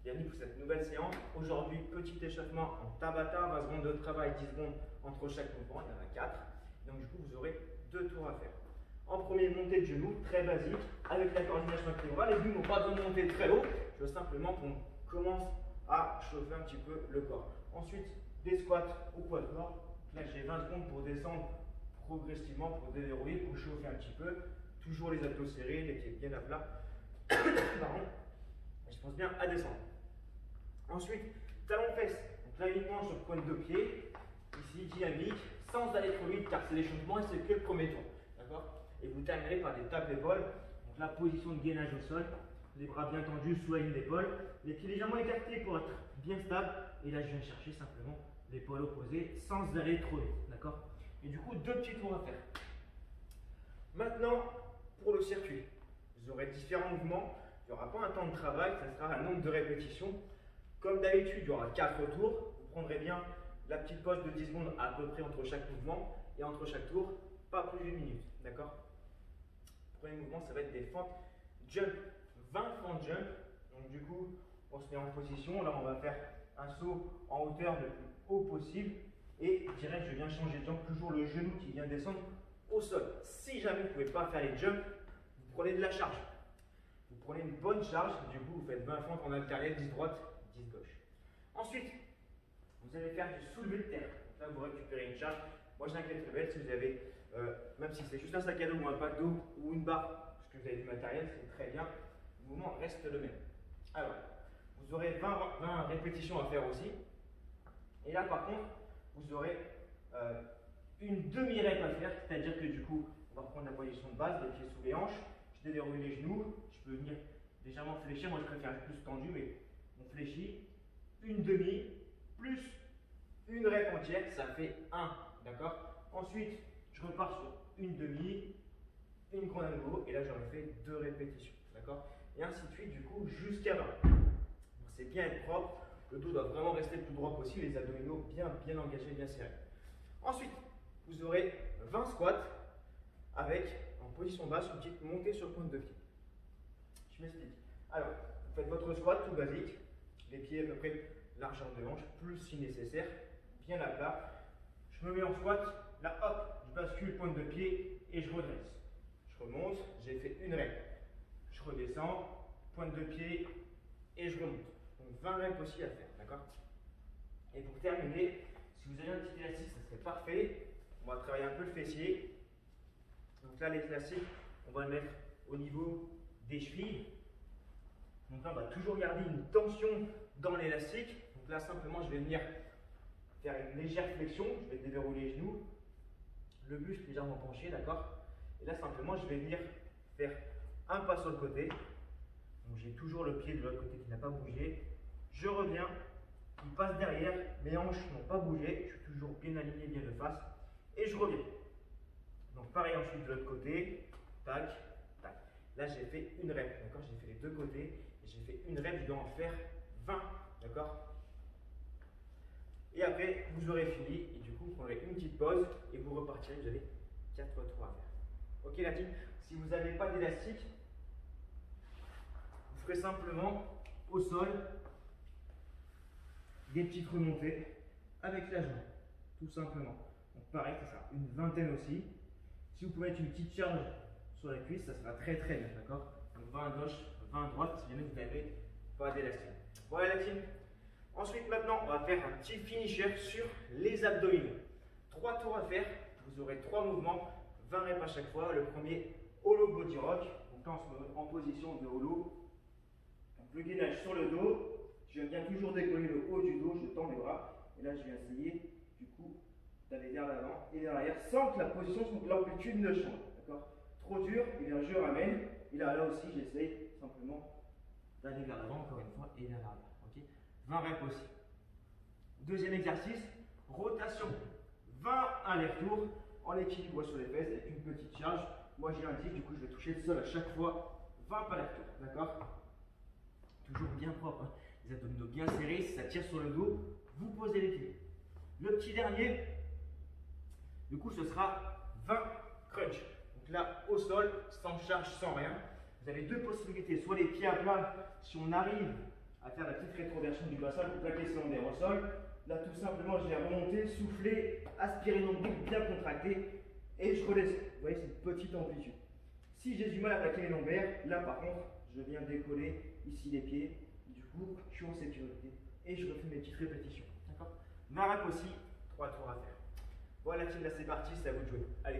Bienvenue pour cette nouvelle séance. Aujourd'hui, petit échauffement en Tabata, 20 secondes de travail, 10 secondes entre chaque mouvement, il y en a 4. Donc du coup, vous aurez 2 tours à faire. En premier, montée de genoux, très basique, avec la coordination équilibrale. Les genoux n'ont pas besoin de monter très haut, je veux simplement qu'on commence à chauffer un petit peu le corps. Ensuite, des squats au poids de corps. Là, j'ai 20 secondes pour descendre progressivement, pour déverrouiller, pour chauffer un petit peu. Toujours les abdos serrés, les pieds bien à plat. Pardon. Et je pense bien à descendre. Ensuite, talon-fesse. Donc là, uniquement sur pointe de pied. Ici, dynamique, sans aller trop vite, car c'est l'échauffement et c'est que le premier tour. D'accord? Et vous terminerez par des tapes d'épaule. Donc la position de gainage au sol. Les bras bien tendus sous la ligne d'épaule. Les pieds légèrement écartés pour être bien stable. Et là, je viens chercher simplement l'épaule opposée sans aller trop vite. D'accord? Et du coup, 2 petits tours à faire. Maintenant, pour le circuit, vous aurez différents mouvements. Il n'y aura pas un temps de travail, ça sera un nombre de répétitions. Comme d'habitude, il y aura 4 tours. Vous prendrez bien la petite pause de 10 secondes à peu près entre chaque mouvement. Et entre chaque tour, pas plus d'une minute. D'accord? Le premier mouvement, ça va être des fentes jump. 20 fentes jump. Donc du coup, on se met en position. Là, on va faire un saut en hauteur le plus haut possible. Et direct, je viens changer de jambe. Toujours le genou qui vient descendre au sol. Si jamais vous ne pouvez pas faire les jumps, vous prenez de la charge. Vous prenez une bonne charge, du coup vous faites 20 fentes en alternée, 10 droite, 10 gauche. Ensuite, vous allez faire du soulevé de terre. Donc là, vous récupérez une charge. Moi, j'ai un kettlebell. Si vous avez, même si c'est juste un sac à dos ou un pack d'eau ou une barre, parce que vous avez du matériel, c'est très bien. Le mouvement reste le même. Alors, vous aurez 20 répétitions à faire aussi. Et là, par contre, vous aurez une demi-rep à faire, c'est-à-dire que du coup, on va reprendre la position de base, les pieds sous les hanches. Je déverrouille les genoux, je peux venir légèrement fléchir, moi je préfère plus tendu, mais on fléchit, une demi, plus une rep entière, ça fait 1, d'accord? Ensuite, je repars sur une demi, une grande à nouveau, et là j'aurais fait 2 répétitions, d'accord? Et ainsi de suite, du coup, jusqu'à 20. C'est bien être propre, le dos doit vraiment rester le plus droit possible, les abdominaux bien engagés, bien serrés. Ensuite, vous aurez 20 squats avec, en position basse, une petite montée sur pointe de pied. Je m'explique. Alors, vous faites votre squat tout basique, les pieds à peu près largeur de hanche, plus si nécessaire, bien à plat. Je me mets en squat, là hop, je bascule pointe de pied et je redresse. Je remonte, j'ai fait une rep. Je redescends, pointe de pied et je remonte. Donc 20 reps aussi à faire, d'accord? Et pour terminer, si vous avez un petit élastique, ça serait parfait. On va travailler un peu le fessier. Donc là, l'élastique, on va le mettre au niveau des chevilles. Donc là, on va toujours garder une tension dans l'élastique. Donc là, simplement, je vais venir faire une légère flexion. Je vais déverrouiller les genoux, le buste légèrement penché, d'accord? Et là, simplement, je vais venir faire un pas sur le côté. Donc j'ai toujours le pied de l'autre côté qui n'a pas bougé. Je reviens, il passe derrière, mes hanches n'ont pas bougé. Je suis toujours bien aligné, bien de face. Et je reviens. Donc pareil ensuite de l'autre côté, tac, tac. Là j'ai fait une rep, d'accord? J'ai fait les deux côtés et j'ai fait une rep, je dois en faire 20, d'accord? Et après vous aurez fini et du coup vous prendrez une petite pause et vous repartirez, vous avez 4 tours à faire. Ok la team? Si vous n'avez pas d'élastique, vous ferez simplement au sol des petites remontées avec la jambe, tout simplement. Donc pareil, ça sera une vingtaine aussi. Si vous pouvez mettre une petite charge sur la cuisse, ça sera très bien, d'accord? Donc 20 à gauche, 20 à droite, si jamais vous n'avez pas d'élastique. Voilà la team. Ensuite, maintenant, on va faire un petit finisher sur les abdominaux. 3 tours à faire, vous aurez 3 mouvements, 20 reps à chaque fois. Le premier, holo body rock. Donc là, on se met en position de holo. Donc le gainage sur le dos. Je viens toujours décoller le haut du dos, je tends les bras. Et là, je vais essayer, du coup, d'aller vers l'avant et vers l'arrière sans que la position, l'amplitude ne change. D'accord? Trop dur, et bien je ramène. Et là aussi, j'essaye simplement d'aller vers l'avant, encore une fois, et vers l'arrière. Okay? 20 reps aussi. Deuxième exercice, rotation. 20 allers-retours en équilibre sur les fesses avec une petite charge. Moi, j'ai un 10, du coup, je vais toucher le sol à chaque fois. 20 allers-retours. D'accord? Toujours bien propre. Hein? Les abdominaux bien serrés, si ça tire sur le dos, vous posez les pieds. Le petit dernier, du coup, ce sera 20 crunch. Donc là, au sol, sans charge, sans rien. Vous avez 2 possibilités. Soit les pieds à plat, si on arrive à faire la petite rétroversion du bassin pour plaquer ce lombaire au sol. Là, tout simplement, je viens remonter, souffler, aspirer l'ombilic bien contracté et je redescends. Vous voyez, c'est une petite amplitude. Si j'ai du mal à plaquer les lombaires, là par contre, je viens décoller ici les pieds. Du coup, je suis en sécurité et je refais mes petites répétitions. D'accord? Marap aussi, 3 tours à faire. Voilà, team, là c'est parti, c'est à vous de jouer. Allez, go.